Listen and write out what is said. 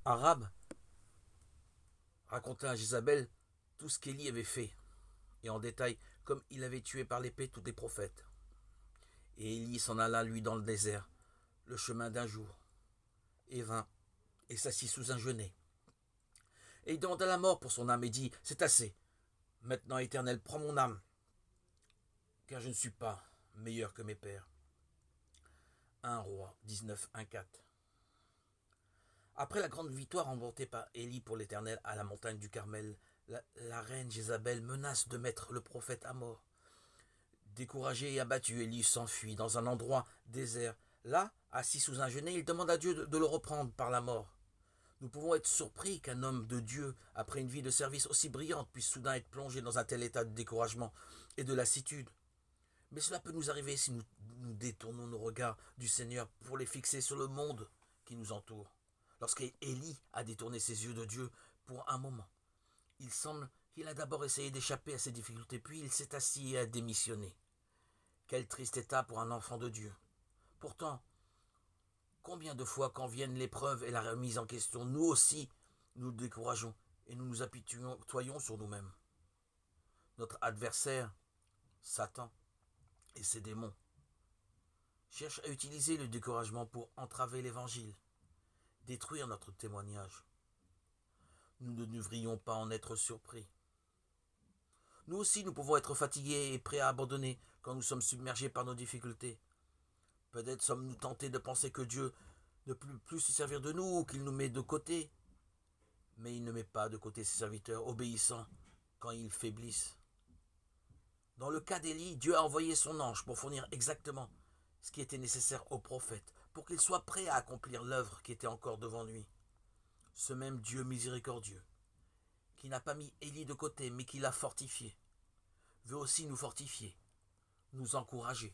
arabe raconta à Jézabel tout ce qu'Élie avait fait, et en détail comme il avait tué par l'épée tous les prophètes. Et Élie s'en alla, lui, dans le désert, le chemin d'un jour, et vint, et s'assit sous un genêt. Et il demanda la mort pour son âme, et dit, c'est assez, maintenant, Éternel, prends mon âme, car je ne suis pas meilleur que mes pères. 1 Roi 19, 1, 4. Après la grande victoire remportée par Élie pour l'Éternel à la montagne du Carmel, la reine Jézabel menace de mettre le prophète à mort. Découragé et abattu, Élie s'enfuit dans un endroit désert. Là, assis sous un genêt, il demande à Dieu de le reprendre par la mort. Nous pouvons être surpris qu'un homme de Dieu, après une vie de service aussi brillante, puisse soudain être plongé dans un tel état de découragement et de lassitude. Mais cela peut nous arriver si nous détournons nos regards du Seigneur pour les fixer sur le monde qui nous entoure. Lorsqu'Élie a détourné ses yeux de Dieu pour un moment, il semble qu'il a d'abord essayé d'échapper à ses difficultés, puis il s'est assis et a démissionné. Quel triste état pour un enfant de Dieu. Pourtant, combien de fois, quand viennent l'épreuve et la remise en question, nous aussi nous décourageons et nous nous apitoyons sur nous-mêmes. Notre adversaire, Satan, et ses démons cherchent à utiliser le découragement pour entraver l'évangile, détruire notre témoignage. Nous ne devrions pas en être surpris. Nous aussi, nous pouvons être fatigués et prêts à abandonner quand nous sommes submergés par nos difficultés. Peut-être sommes-nous tentés de penser que Dieu ne peut plus se servir de nous ou qu'il nous met de côté. Mais il ne met pas de côté ses serviteurs obéissants quand ils faiblissent. Dans le cas d'Élie, Dieu a envoyé son ange pour fournir exactement ce qui était nécessaire au prophète, pour qu'il soit prêt à accomplir l'œuvre qui était encore devant lui. Ce même Dieu miséricordieux, qui n'a pas mis Élie de côté, mais qui l'a fortifié, veut aussi nous fortifier, nous encourager